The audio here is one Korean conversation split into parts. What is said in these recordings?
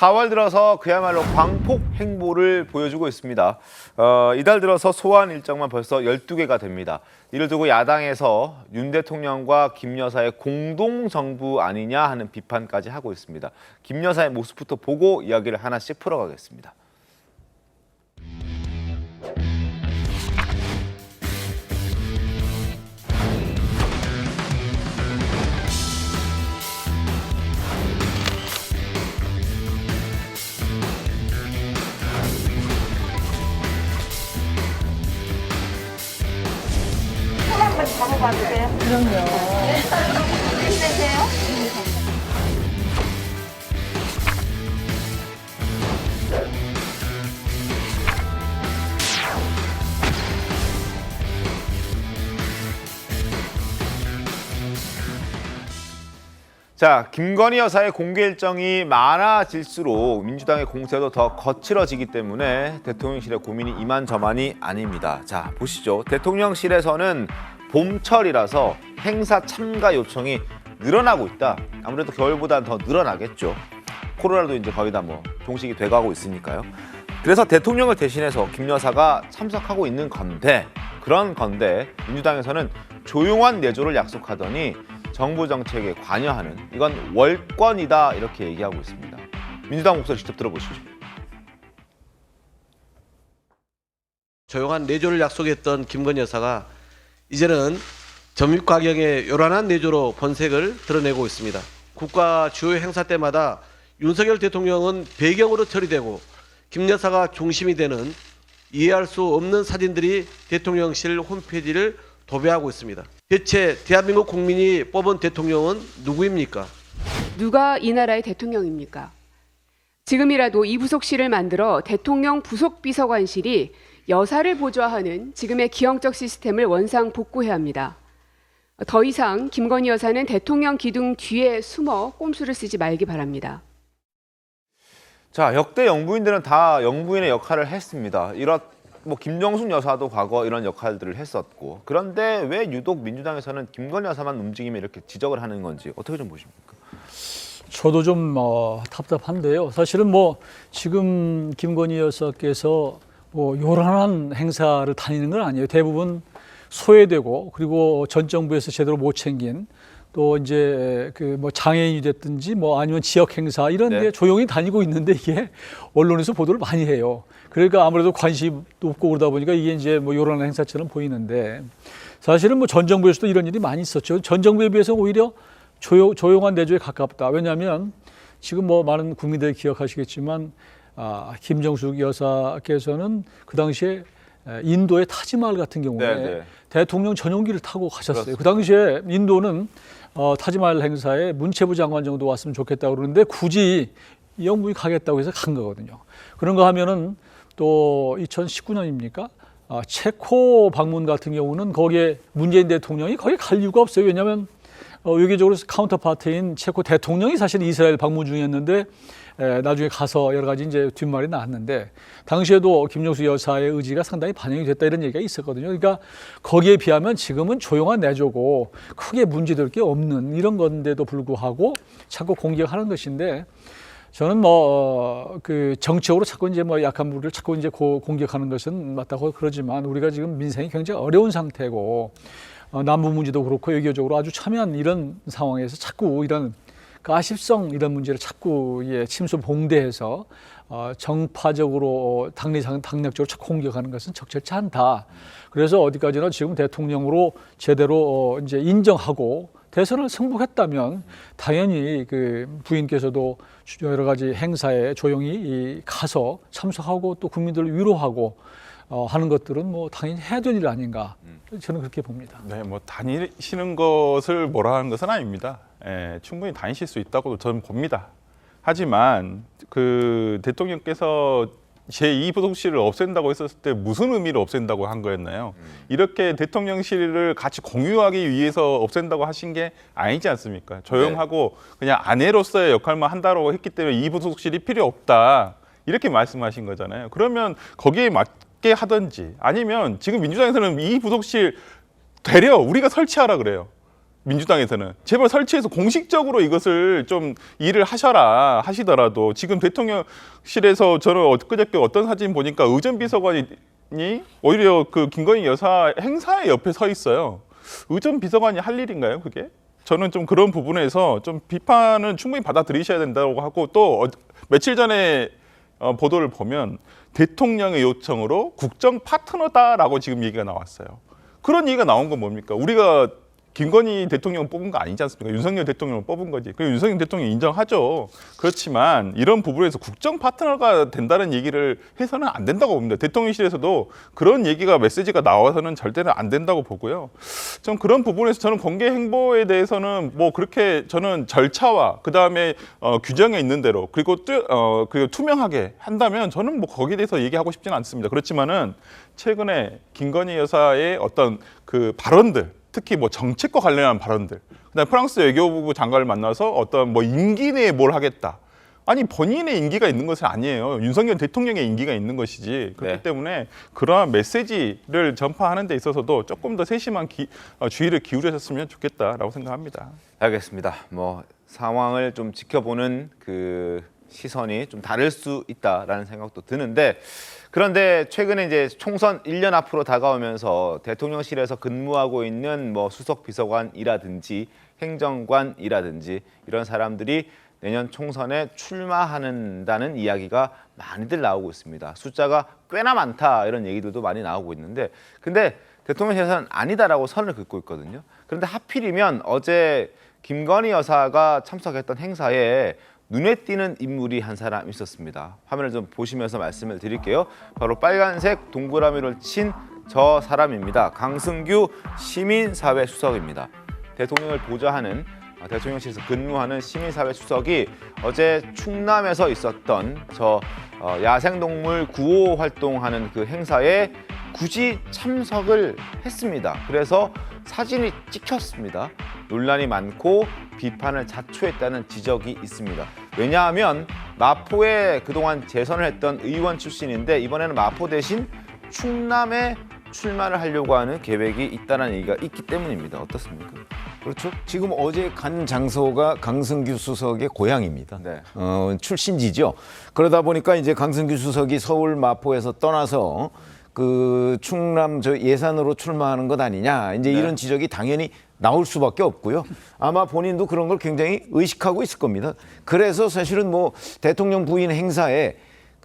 4월 들어서 그야말로 광폭 행보를 보여주고 있습니다. 이달 들어서 소환 일정만 벌써 12개가 됩니다. 이를 두고 야당에서 윤 대통령과 김 여사의 공동정부 아니냐 하는 비판까지 하고 있습니다. 김 여사의 모습부터 보고 이야기를 하나씩 풀어가겠습니다. 한번 잡아봐도 돼요? 그럼요. 힘내세요. 자, 김건희 여사의 공개 일정이 많아질수록 민주당의 공세도 더 거칠어지기 때문에 대통령실의 고민이 이만저만이 아닙니다. 자, 보시죠. 대통령실에서는 봄철이라서 행사 참가 요청이 늘어나고 있다. 아무래도 겨울보다는 더 늘어나겠죠. 코로나도 이제 거의 다 종식이 돼가고 있으니까요. 그래서 대통령을 대신해서 김 여사가 참석하고 있는 건데, 그런 건데 민주당에서는 조용한 내조를 약속하더니 정부 정책에 관여하는, 이건 월권이다 이렇게 얘기하고 있습니다. 민주당 목소리 직접 들어보시죠. 조용한 내조를 약속했던 김건희 여사가 이제는 점입과경의 요란한 내조로 본색을 드러내고 있습니다. 국가 주요 행사 때마다 윤석열 대통령은 배경으로 처리되고 김 여사가 중심이 되는 이해할 수 없는 사진들이 대통령실 홈페이지를 도배하고 있습니다. 대체 대한민국 국민이 뽑은 대통령은 누구입니까? 누가 이 나라의 대통령입니까? 지금이라도 이 부속실을 만들어 대통령 부속비서관실이 여사를 보좌하는 지금의 기형적 시스템을 원상복구해야 합니다. 더 이상 김건희 여사는 대통령 기둥 뒤에 숨어 꼼수를 쓰지 말기 바랍니다. 자, 역대 영부인들은 다 영부인의 역할을 했습니다. 김정숙 여사도 과거 이런 역할들을 했었고, 그런데 왜 유독 민주당에서는 김건희 여사만 움직이면 이렇게 지적을 하는 건지 어떻게 좀 보십니까? 저도 좀 답답한데요. 사실은 지금 김건희 여사께서 요란한 행사를 다니는 건 아니에요. 대부분 소외되고, 그리고 전 정부에서 제대로 못 챙긴, 또 이제 장애인이 됐든지 아니면 지역 행사 이런 데 조용히 다니고 있는데, 이게 언론에서 보도를 많이 해요. 그러니까 아무래도 관심이 높고 그러다 보니까 이게 이제 요란한 행사처럼 보이는데, 사실은 전 정부에서도 이런 일이 많이 있었죠. 전 정부에 비해서 오히려 조용한 내조에 가깝다. 왜냐하면 지금 많은 국민들이 기억하시겠지만 김정숙 여사께서는 그 당시에 인도의 타지마할 같은 경우에 대통령 전용기를 타고 가셨어요. 그 당시에 인도는 타지마할 행사에 문체부 장관 정도 왔으면 좋겠다고 그러는데 굳이 영부인 가겠다고 해서 간 거거든요. 그런가 하면은 또 2019년입니까? 체코 방문 같은 경우는 거기에 문재인 대통령이 거기 갈 이유가 없어요. 왜냐하면 외교적으로 카운터파트인 체코 대통령이 사실 이스라엘 방문 중이었는데 나중에 가서 여러 가지 이제 뒷말이 나왔는데, 당시에도 김정숙 여사의 의지가 상당히 반영이 됐다 이런 얘기가 있었거든요. 그러니까 거기에 비하면 지금은 조용한 내조고 크게 문제될 게 없는 이런 건데도 불구하고 자꾸 공격하는 것인데, 저는 정치적으로 자꾸 이제 약한 부를 자꾸 이제 공격하는 것은 맞다고 그러지만, 우리가 지금 민생이 굉장히 어려운 상태고 남북 문제도 그렇고 외교적으로 아주 첨예한 이런 상황에서 자꾸 이런 가십성 이런 문제를 자꾸 침수 봉대해서 정파적으로 당력적으로 자꾸 공격하는 것은 적절치 않다. 그래서 어디까지나 지금 대통령으로 제대로 이제 인정하고 대선을 승복했다면 당연히 부인께서도 여러 가지 행사에 조용히 가서 참석하고 또 국민들을 위로하고 하는 것들은 당연히 해야 될 일 아닌가, 저는 그렇게 봅니다. 네, 다니시는 것을 뭐라 하는 것은 아닙니다. 충분히 다니실 수 있다고 저는 봅니다. 하지만 대통령께서 제2부속실을 없앤다고 했었을 때 무슨 의미를 없앤다고 한 거였나요? 이렇게 대통령실을 같이 공유하기 위해서 없앤다고 하신 게 아니지 않습니까? 조용하고 그냥 아내로서의 역할만 한다고 했기 때문에 2부속실이 필요 없다, 이렇게 말씀하신 거잖아요. 그러면 거기에 맞게 하든지, 아니면 지금 민주당에서는 2부속실 되려 우리가 설치하라 그래요. 민주당에서는 제발 설치해서 공식적으로 이것을 좀 일을 하시더라도 지금 대통령실에서 저는 엊그저께 어떤 사진 보니까 의전 비서관이 오히려 그 김건희 여사 행사에 옆에 서 있어요. 의전 비서관이 할 일인가요, 그게? 저는 좀 그런 부분에서 좀 비판은 충분히 받아들이셔야 된다고 하고 또 며칠 전에 보도를 보면 대통령의 요청으로 국정 파트너다라고 지금 얘기가 나왔어요. 그런 얘기가 나온 건 뭡니까? 우리가 김건희 대통령 뽑은 거 아니지 않습니까? 윤석열 대통령을 뽑은 거지. 그리고 윤석열 대통령 인정하죠. 그렇지만 이런 부분에서 국정 파트너가 된다는 얘기를 해서는 안 된다고 봅니다. 대통령실에서도 그런 얘기가 메시지가 나와서는 절대로 안 된다고 보고요. 좀 그런 부분에서 저는 공개 행보에 대해서는 뭐 그렇게 저는 절차와 그 다음에 규정에 있는 대로 그리고 투명하게 한다면 저는 뭐 거기에 대해서 얘기하고 싶지는 않습니다. 그렇지만은 최근에 김건희 여사의 어떤 그 발언들 특히 뭐 정책과 관련한 발언들, 그다음에 프랑스 외교부 장관을 만나서 어떤 뭐 임기 내에 뭘 하겠다. 아니 본인의 임기가 있는 것은 아니에요. 윤석열 대통령의 임기가 있는 것이지. 그렇기 네. 때문에 그러한 메시지를 전파하는 데 있어서도 조금 더 세심한 주의를 기울여줬으면 좋겠다라고 생각합니다. 알겠습니다. 뭐 상황을 좀 지켜보는 그 시선이 좀 다를 수 있다라는 생각도 드는데 그런데 최근에 이제 총선 1년 앞으로 다가오면서 대통령실에서 근무하고 있는 뭐 수석 비서관이라든지 행정관이라든지 이런 사람들이 내년 총선에 출마한다는 이야기가 많이들 나오고 있습니다. 숫자가 꽤나 많다 이런 얘기들도 많이 나오고 있는데 근데 대통령실에서는 아니다라고 선을 긋고 있거든요. 그런데 하필이면 어제 김건희 여사가 참석했던 행사에 눈에 띄는 인물이 한 사람 있었습니다. 화면을 좀 보시면서 말씀을 드릴게요. 바로 빨간색 동그라미를 친 저 사람입니다. 강승규 시민사회 수석입니다. 대통령을 보좌하는 대통령실에서 근무하는 시민사회 수석이 어제 충남에서 있었던 저 야생동물 구호 활동하는 그 행사에 굳이 참석을 했습니다. 그래서 사진이 찍혔습니다. 논란이 많고 비판을 자초했다는 지적이 있습니다. 왜냐하면 마포에 그동안 재선을 했던 의원 출신인데 이번에는 마포 대신 충남에 출마를 하려고 하는 계획이 있다는 얘기가 있기 때문입니다. 어떻습니까? 그렇죠. 지금 어제 간 장소가 강승규 수석의 고향입니다. 네. 출신지죠. 그러다 보니까 이제 강승규 수석이 서울 마포에서 떠나서 그 충남 저 예산으로 출마하는 것 아니냐. 이제 이런 지적이 당연히 나올 수밖에 없고요. 아마 본인도 그런 걸 굉장히 의식하고 있을 겁니다. 그래서 사실은 뭐 대통령 부인 행사에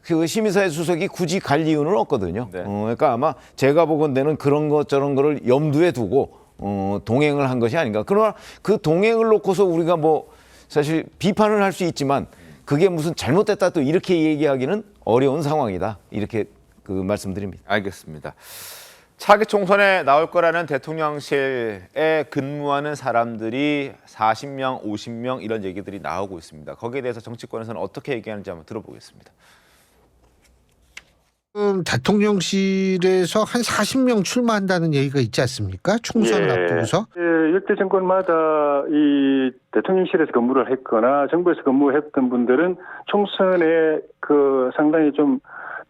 그 시민사회 수석이 굳이 갈 이유는 없거든요. 네. 그러니까 아마 제가 보건대는 그런 것 저런 거를 염두에 두고 동행을 한 것이 아닌가. 그러나 그 동행을 놓고서 우리가 뭐 사실 비판을 할 수 있지만 그게 무슨 잘못됐다 또 이렇게 얘기하기는 어려운 상황이다. 이렇게 그 말씀드립니다. 알겠습니다. 차기 총선에 나올 거라는 대통령실에 근무하는 사람들이 40명, 50명 이런 얘기들이 나오고 있습니다. 거기에 대해서 정치권에서는 어떻게 얘기하는지 한번 들어보겠습니다. 대통령실에서 한 40명 출마한다는 얘기가 있지 않습니까? 총선을 앞두고서. 역대 정권마다 이 대통령실에서 근무를 했거나 정부에서 근무했던 분들은 총선에 그 상당히 좀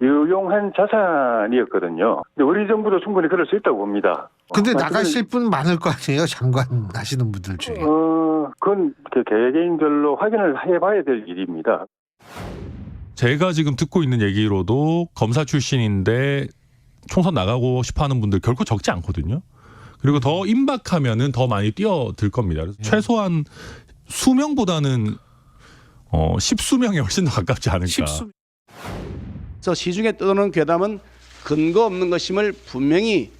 유용한 자산이었거든요. 근데 우리 정부도 충분히 그럴 수 있다고 봅니다. 근데 나가실 분 많을 거 아니에요? 장관 하시는 분들 중에. 그건 개개인별로 확인을 해봐야 될 일입니다. 제가 지금 듣고 있는 얘기로도 검사 출신인데 총선 나가고 싶어하는 분들 결코 적지 않거든요. 그리고 더 임박하면은 더 많이 뛰어들 겁니다. 그래서 최소한 수명보다는 10수명에 훨씬 더 가깝지 않을까. 그래서 시중에 떠도는 괴담은 근거 없는 것임을 분명히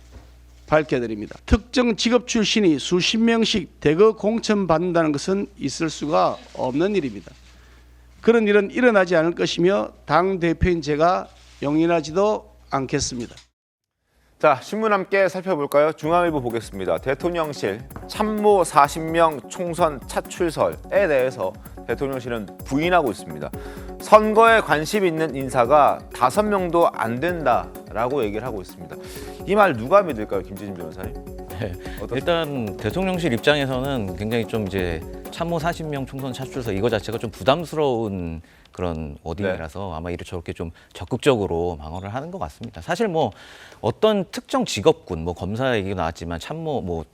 밝혀드립니다. 특정 직업 출신이 수십 명씩 대거 공천받는다는 것은 있을 수가 없는 일입니다. 그런 일은 일어나지 않을 것이며 당대표인 제가 용인하지도 않겠습니다. 자, 신문 함께 살펴볼까요? 중앙일보 보겠습니다. 대통령실 참모 40명 총선 차출설에 대해서 대통령실은 부인하고 있습니다. 선거에 관심 있는 인사가 5명도 안 된다라고 얘기를 하고 있습니다. 이 말 누가 믿을까요, 김재진 변호사님? 일단 대통령실 입장에서는 굉장히 좀 이제 참모 40명 총선 차출설 이거 자체가 좀 부담스러운 그런 워딩이라서 아마 이렇게 저렇게 좀 적극적으로 방어를 하는 것 같습니다. 사실 뭐 어떤 특정 직업군, 뭐 검사 얘기가 나왔지만 참모, 뭐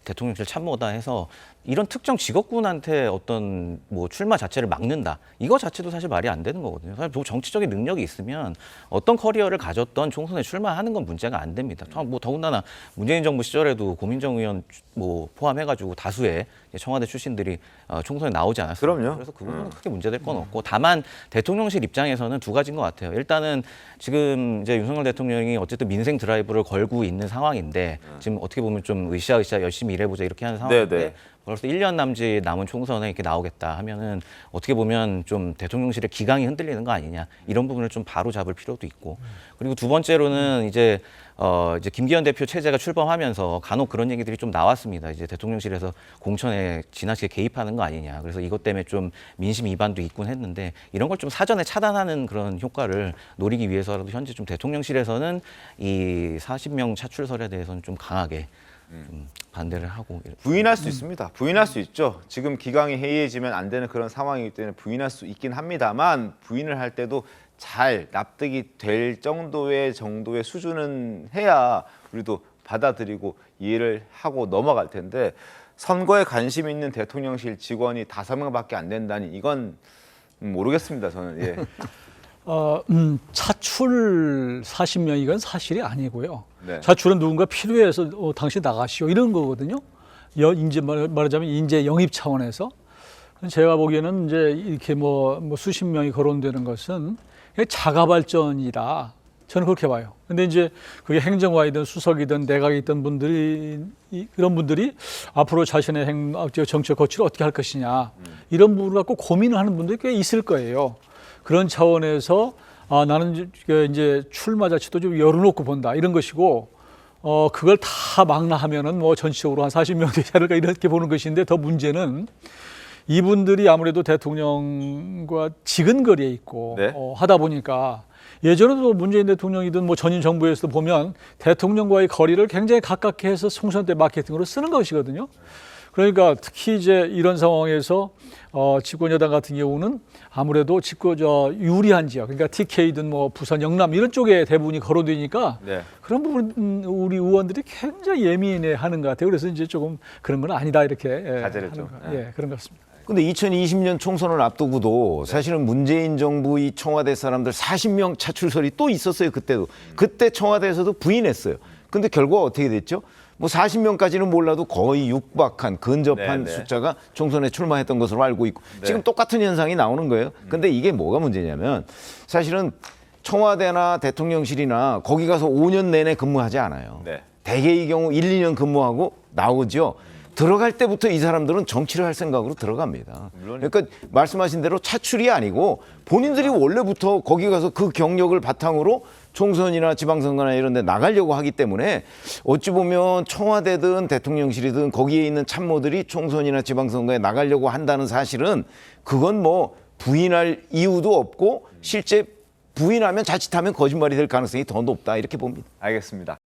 대통령실 참모다 해서 이런 특정 직업군한테 어떤 뭐 출마 자체를 막는다. 이거 자체도 사실 말이 안 되는 거거든요. 사실 정치적인 능력이 있으면 어떤 커리어를 가졌던 총선에 출마하는 건 문제가 안 됩니다. 뭐 더군다나 문재인 정부 시절에도 고민정 의원 뭐 포함해가지고 다수의 청와대 출신들이 총선에 나오지 않았습니까? 그럼요. 그래서 그 부분은 크게 문제될 건 없고 다만 대통령실 입장에서는 두 가지인 것 같아요. 일단은 지금 이제 윤석열 대통령이 어쨌든 민생 드라이브를 걸고 있는 상황인데 지금 어떻게 보면 좀 으쌰으쌰 열심히 일해보자 이렇게 하는 상황인데 네네. 벌써 1년 남짓 남은 총선에 이렇게 나오겠다 하면은 어떻게 보면 좀 대통령실의 기강이 흔들리는 거 아니냐 이런 부분을 좀 바로 잡을 필요도 있고 그리고 두 번째로는 이제 김기현 대표 체제가 출범하면서 간혹 그런 얘기들이 좀 나왔습니다. 이제 대통령실에서 공천에 지나치게 개입하는 거 아니냐. 그래서 이것 때문에 좀 민심 위반도 있곤 했는데 이런 걸 좀 사전에 차단하는 그런 효과를 노리기 위해서라도 현재 좀 대통령실에서는 이 40명 차출설에 대해서는 좀 강하게 좀 반대를 하고 부인할 수 있습니다. 부인할 수 있죠. 지금 기강이 해이해지면 안 되는 그런 상황이기 때문에 부인할 수 있긴 합니다만 부인을 할 때도 잘 납득이 될 정도의 수준은 해야 우리도 받아들이고 이해를 하고 넘어갈 텐데 선거에 관심 있는 대통령실 직원이 5명밖에 안 된다니 이건 모르겠습니다. 저는. 예. 차출 40명 이건 사실이 아니고요. 네. 차출은 누군가 필요해서 당신 나가시오 이런 거거든요. 이제 말하자면 인재 영입 차원에서 제가 보기에는 이제 이렇게 뭐 수십 명이 거론되는 것은 자가 발전이다. 저는 그렇게 봐요. 근데 이제 그게 행정관이든 수석이든 내각에 있던 분들이 그런 분들이 앞으로 자신의 정책 거취를 어떻게 할 것이냐 이런 부분을 갖고 고민을 하는 분들이 꽤 있을 거예요. 그런 차원에서 나는 이제 출마 자체도 좀 열어놓고 본다 이런 것이고 그걸 다 망라하면은 뭐 전체적으로 한 40명 되지 않을까 이렇게 보는 것인데 더 문제는 이분들이 아무래도 대통령과 지근거리에 있고 네. 하다 보니까 예전에도 문재인 대통령이든 뭐 전임 정부에서도 보면 대통령과의 거리를 굉장히 가깝게 해서 총선 때 마케팅으로 쓰는 것이거든요. 그러니까 특히 이제 이런 상황에서 집권 여당 같은 경우는 아무래도 유리한 지역, 그러니까 TK든 뭐 부산, 영남 이런 쪽에 대부분이 거론되니까 네. 그런 부분 우리 의원들이 굉장히 예민해하는 것 같아요. 그래서 이제 조금 그런 건 아니다 이렇게 자제를 좀. 그런 것 같습니다. 근데 2020년 총선을 앞두고도 사실은 문재인 정부 이 청와대 사람들 40명 차출설이 또 있었어요. 그때도. 그때 청와대에서도 부인했어요. 근데 결과가 어떻게 됐죠? 뭐 40명까지는 몰라도 거의 육박한 근접한 네네. 숫자가 총선에 출마했던 것으로 알고 있고 지금 똑같은 현상이 나오는 거예요. 근데 이게 뭐가 문제냐면 사실은 청와대나 대통령실이나 거기 가서 5년 내내 근무하지 않아요. 네. 대개의 경우 1, 2년 근무하고 나오죠. 들어갈 때부터 이 사람들은 정치를 할 생각으로 들어갑니다. 그러니까 말씀하신 대로 차출이 아니고 본인들이 원래부터 거기 가서 그 경력을 바탕으로 총선이나 지방선거나 이런 데 나가려고 하기 때문에 어찌 보면 청와대든 대통령실이든 거기에 있는 참모들이 총선이나 지방선거에 나가려고 한다는 사실은 그건 뭐 부인할 이유도 없고 실제 부인하면 자칫하면 거짓말이 될 가능성이 더 높다 이렇게 봅니다. 알겠습니다.